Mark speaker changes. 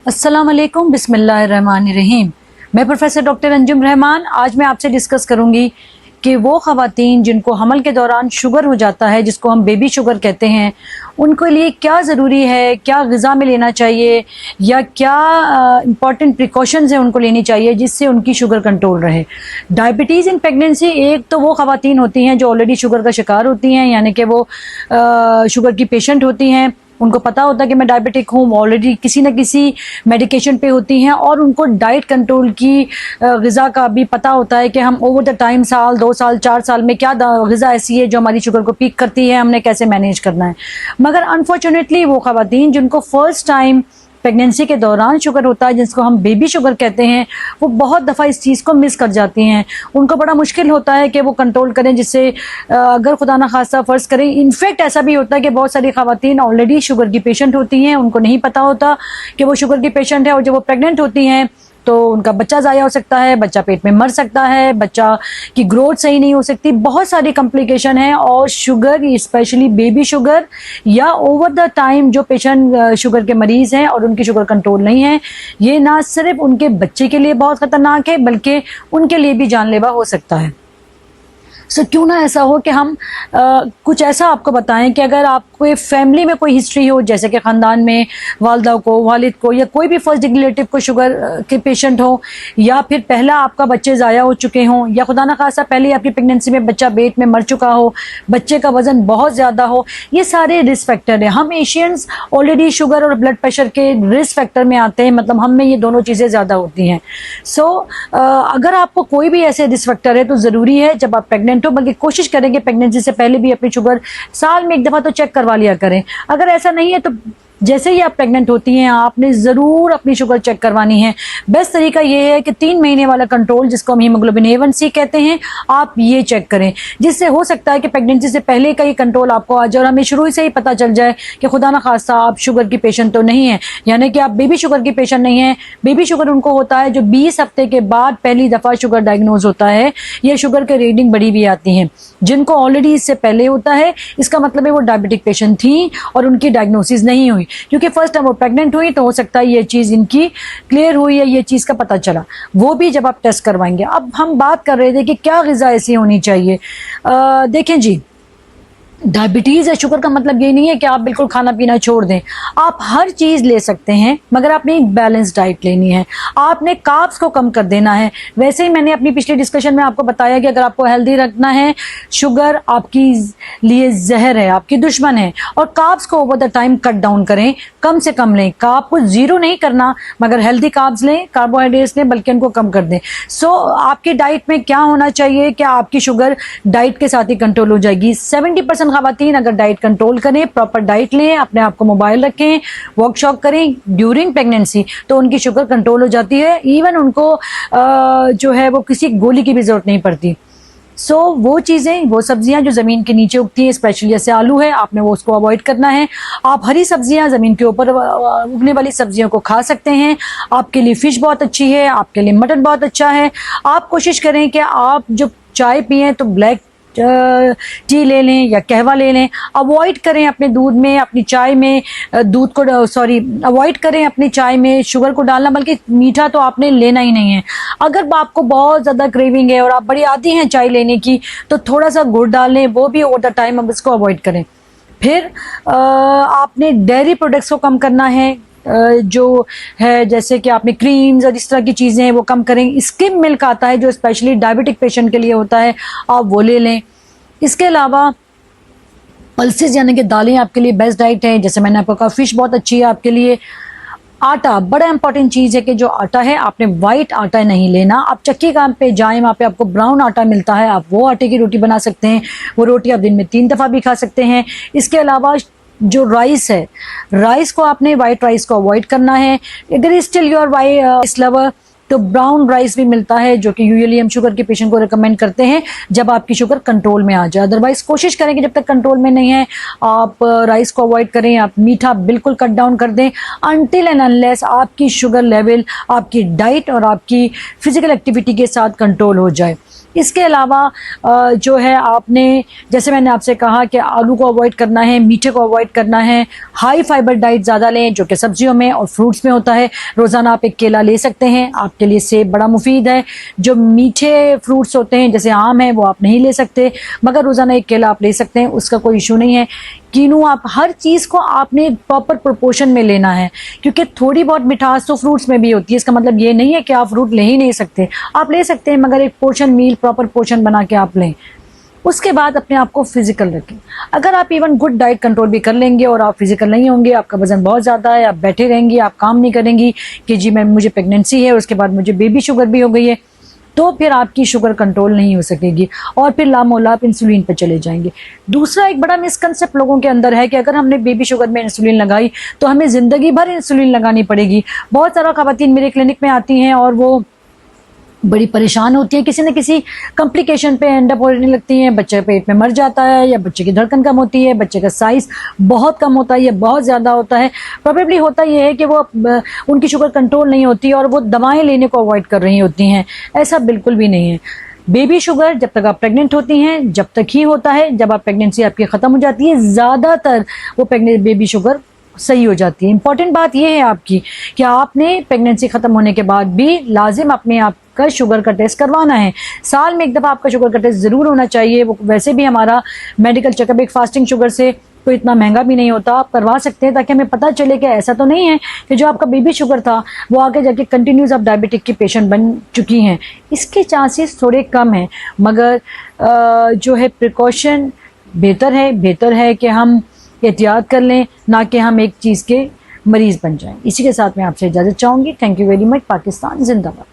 Speaker 1: अस्सलाम वालेकुम, बिस्मिल्लाहिर्रहमानिर्रहीम। मैं प्रोफेसर डॉक्टर अंजुम रहमान। आज मैं आपसे डिस्कस करूंगी कि वो ख़वातीन जिनको हमल के दौरान शुगर हो जाता है, जिसको हम बेबी शुगर कहते हैं, उनके लिए क्या ज़रूरी है, क्या ग़िज़ा में लेना चाहिए या क्या इंपॉर्टेंट प्रिकॉशंस हैं उनको लेनी चाहिए जिससे उनकी शुगर कंट्रोल रहे। डायबिटीज़ इन प्रेगनेंसी, एक तो वो ख़वातीन होती हैं जो ऑलरेडी शुगर का शिकार होती हैं, यानी कि वो शुगर की पेशेंट होती हैं, उनको पता होता है कि मैं डायबिटिक हूँ, ऑलरेडी किसी न किसी मेडिकेशन पे होती हैं और उनको डाइट कंट्रोल की ग़िज़ा का भी पता होता है कि हम ओवर द टाइम, साल 2 साल 4 साल में क्या ग़िज़ा ऐसी है जो हमारी शुगर को पीक करती है, हमने कैसे मैनेज करना है। मगर अनफॉर्चुनेटली वो ख़वातीन जिनको फ़र्स्ट टाइम प्रेगनेंसी के दौरान शुगर होता है, जिसको हम बेबी शुगर कहते हैं, वो बहुत दफ़ा इस चीज़ को मिस कर जाती हैं। उनको बड़ा मुश्किल होता है कि वो कंट्रोल करें, जिससे अगर खुदा ना खास्ता फ़र्ज़ करें, इनफैक्ट ऐसा भी होता है कि बहुत सारी ख़वातीन ऑलरेडी शुगर की पेशेंट होती हैं, उनको नहीं पता होता कि वो शुगर की पेशेंट है, और जब वो प्रेग्नेंट होती हैं तो उनका बच्चा ज़ाया हो सकता है, बच्चा पेट में मर सकता है, बच्चा की ग्रोथ सही नहीं हो सकती, बहुत सारी कॉम्प्लिकेशन है। और शुगर, स्पेशली बेबी शुगर या ओवर द टाइम जो पेशेंट शुगर के मरीज़ हैं और उनकी शुगर कंट्रोल नहीं है, ये ना सिर्फ उनके बच्चे के लिए बहुत ख़तरनाक है बल्कि उनके लिए भी जानलेवा हो सकता है। सो क्यों ना ऐसा हो कि हम कुछ ऐसा आपको बताएं कि अगर आपको फैमिली में कोई हिस्ट्री हो, जैसे कि ख़ानदान में वालदा को, वालिद को या कोई भी फर्स्ट डिग्री रिलेटिव को शुगर के पेशेंट हो, या फिर पहला आपका बच्चे ज़ाया हो चुके हों, या खुदा ना खासा पहले आपकी प्रेगनेंसी में बच्चा पेट में मर चुका हो, बच्चे का वज़न बहुत ज़्यादा हो, ये सारे रिस्क फैक्टर हैं। हम एशियंस ऑलरेडी शुगर और ब्लड प्रेशर के रिस्क फैक्टर में आते हैं, मतलब हम में ये दोनों चीज़ें ज़्यादा होती हैं। सो अगर आपको कोई भी ऐसे रिस्क फैक्टर है तो ज़रूरी है जब आप प्रेगनेंट हो, बल्कि कोशिश करें कि प्रेगनेंसी से पहले भी अपनी शुगर साल में एक दफ़ा तो चेक करवा लिया करें। अगर ऐसा नहीं है तो जैसे ही आप प्रेग्नेंट होती हैं आपने ज़रूर अपनी शुगर चेक करवानी है। बेस्ट तरीका ये है कि 3 महीने वाला कंट्रोल, जिसको हम हीमोग्लोबिन A1C कहते हैं, आप ये चेक करें, जिससे हो सकता है कि प्रेगनेंसी से पहले का ही कंट्रोल आपको आ जाए और हमें शुरू से ही पता चल जाए कि खुदा ना खास्ता आप शुगर की पेशेंट तो नहीं है, यानी कि आप बेबी शुगर की पेशेंट नहीं है। बेबी शुगर उनको होता है जो 20 हफ्ते के बाद पहली दफ़ा शुगर डायग्नोज होता है, या शुगर के रीडिंग बड़ी भी आती हैं। जिनको ऑलरेडी इससे पहले होता है, इसका मतलब है वो डायबिटिक पेशेंट थी और उनकी डायग्नोसिस नहीं हुई, क्योंकि फर्स्ट टाइम वो प्रेग्नेंट हुई तो हो सकता है ये चीज़ इनकी क्लियर हुई है, ये चीज़ का पता चला, वो भी जब आप टेस्ट करवाएंगे। अब हम बात कर रहे थे कि क्या ग़िज़ा ऐसी होनी चाहिए। देखें जी, डायबिटीज़ या शुगर का मतलब ये नहीं है कि आप बिल्कुल खाना पीना छोड़ दें। आप हर चीज़ ले सकते हैं, मगर आपने एक बैलेंस डाइट लेनी है, आपने कार्ब्स को कम कर देना है। वैसे ही मैंने अपनी पिछली डिस्कशन में आपको बताया कि अगर आपको हेल्दी रखना है, शुगर आपकी लिए जहर है, आपकी दुश्मन है, और कार्ब्स को over the time cut down करें, कम से कम लें। कार्ब को ज़ीरो नहीं करना, मगर हेल्दी कार्ब्स लें, कार्बोहाइड्रेट्स लें, बल्कि उनको कम कर दें। सो आपकी डाइट में क्या होना चाहिए कि आपकी शुगर डाइट के साथ ही कंट्रोल हो जाएगी। 70% ख़वातीन अगर डाइट कंट्रोल करें, प्रॉपर डाइट लें, अपने आप को मोबाइल रखें, वर्कशॉप करें ड्यूरिंग प्रेगनेंसी, तो उनकी शुगर कंट्रोल हो जाती है। इवन उनको जो है वो किसी गोली की भी ज़रूरत नहीं पड़ती। सो वो चीज़ें, वो सब्जियां जो ज़मीन के नीचे उगती हैं, स्पेशली जैसे आलू है, आपने वो उसको अवॉइड करना है। आप हरी सब्जियां, ज़मीन के ऊपर उगने वाली सब्जियों को खा सकते हैं। आपके लिए फ़िश बहुत अच्छी है, आपके लिए मटन बहुत अच्छा है। आप कोशिश करें कि आप जो चाय पिएँ तो ब्लैक टी ले लें या कहवा ले लें। अवॉइड करें अपने दूध में, अपनी चाय में दूध को अवॉइड करें अपनी चाय में शुगर को डालना, बल्कि मीठा तो आपने लेना ही नहीं है। अगर आपको बहुत ज़्यादा क्रेविंग है और आप बड़ी आदी हैं चाय लेने की, तो थोड़ा सा गुड़ डाल लें, वो भी ओवर द टाइम अब इसको अवॉइड करें। फिर आपने डेयरी प्रोडक्ट्स को कम करना है, जो है जैसे कि आपने क्रीम्स और इस तरह की चीज़ें हैं वो कम करें। स्किम मिल्क आता है जो स्पेशली डायबिटिक पेशेंट के लिए होता है, आप वो ले लें। इसके अलावा पल्सेस यानी कि दालें आपके लिए बेस्ट डाइट है, जैसे मैंने आपको कहा फ़िश बहुत अच्छी है आपके लिए। आटा बड़ा इंपॉर्टेंट चीज़ है कि जो आटा है आपने वाइट आटा नहीं लेना। आप चक्की काम पे जाएं, वहाँ पे आपको ब्राउन आटा मिलता है, आप वो आटे की रोटी बना सकते हैं। वो रोटी आप दिन में 3 दफ़ा भी खा सकते हैं। इसके अलावा जो राइस है, राइस को आपने वाइट राइस को अवॉइड करना है। अगर स्टिल योर वाइट लवर, तो ब्राउन राइस भी मिलता है जो कि यूजुअली हम शुगर के पेशेंट को रिकमेंड करते हैं जब आपकी शुगर कंट्रोल में आ जाए। अदरवाइज कोशिश करें कि जब तक कंट्रोल में नहीं है आप राइस को अवॉइड करें, आप मीठा बिल्कुल कट डाउन कर दें, अनटिल एंड अनलेस आपकी शुगर लेवल आपकी डाइट और आपकी फिजिकल एक्टिविटी के साथ कंट्रोल हो जाए। इसके अलावा जो है आपने, जैसे मैंने आपसे कहा कि आलू को अवॉइड करना है, मीठे को अवॉइड करना है, हाई फाइबर डाइट ज़्यादा लें जो कि सब्जियों में और फ्रूट्स में होता है। रोज़ाना आप एक केला ले सकते हैं, आपके लिए सेब बड़ा मुफीद है। जो मीठे फ्रूट्स होते हैं जैसे आम है वो आप नहीं ले सकते, मगर रोज़ाना एक केला आप ले सकते हैं, उसका कोई इशू नहीं है। कीनोआ, आप हर चीज़ को आपने प्रॉपर प्रोपोर्शन में लेना है, क्योंकि थोड़ी बहुत मिठास तो फ्रूट्स में भी होती है। इसका मतलब ये नहीं है कि आप फ्रूट ले ही नहीं सकते, आप ले सकते हैं, मगर एक पोर्शन मील, प्रॉपर पोर्शन बना के आप लें। उसके बाद अपने आप को फिजिकल रखें। अगर आप इवन गुड डाइट कंट्रोल भी कर लेंगे और आप फिजिकल नहीं होंगे, आपका वजन बहुत ज़्यादा है, आप बैठे रहेंगी, आप काम नहीं करेंगी कि जी मुझे प्रेगनेंसी है, उसके बाद मुझे बेबी शुगर भी हो गई है, तो फिर आपकी शुगर कंट्रोल नहीं हो सकेगी और फिर लामोला आप इंसुलिन पे चले जाएंगे। दूसरा एक बड़ा मिसकंसेप्ट लोगों के अंदर है कि अगर हमने बेबी शुगर में इंसुलिन लगाई तो हमें ज़िंदगी भर इंसुलिन लगानी पड़ेगी। बहुत सारा ख़वातीन मेरे क्लिनिक में आती हैं और वो बड़ी परेशान होती है, किसी न किसी कॉम्प्लिकेशन पे एंड अप होने लगती हैं, बच्चे पेट में मर जाता है, या बच्चे की धड़कन कम होती है, बच्चे का साइज़ बहुत कम होता है या बहुत ज़्यादा होता है। प्रोबेबली होता ये है कि वो उनकी शुगर कंट्रोल नहीं होती और वो दवाएं लेने को अवॉइड कर रही होती हैं। ऐसा बिल्कुल भी नहीं है। बेबी शुगर जब तक आप प्रेग्नेंट होती हैं जब तक ही होता है, जब आप प्रेगनेंसी आपकी ख़त्म हो जाती है ज़्यादातर वो बेबी शुगर सही हो जाती है। इंपॉर्टेंट बात यह है आपकी कि आपने प्रेगनेंसी ख़त्म होने के बाद भी लाजिम अपने आप का शुगर का टेस्ट करवाना है। साल में एक दफ़ा आपका शुगर का टेस्ट ज़रूर होना चाहिए। वो वैसे भी हमारा मेडिकल चेकअप एक फास्टिंग शुगर से कोई इतना महंगा भी नहीं होता, आप करवा सकते हैं ताकि हमें पता चले कि ऐसा तो नहीं है कि जो आपका बेबी शुगर था वो आगे जाके कंटिन्यूस आप डायबिटिक की पेशेंट बन चुकी हैं। इसके चांसेस थोड़े कम हैं, मगर जो है प्रिकॉशन बेहतर है कि हम एहतियात कर लें, ना कि हम एक चीज़ के मरीज़ बन जाएं। इसी के साथ मैं आपसे इजाज़त चाहूँगी। Thank you very much. Pakistan जिंदाबाद।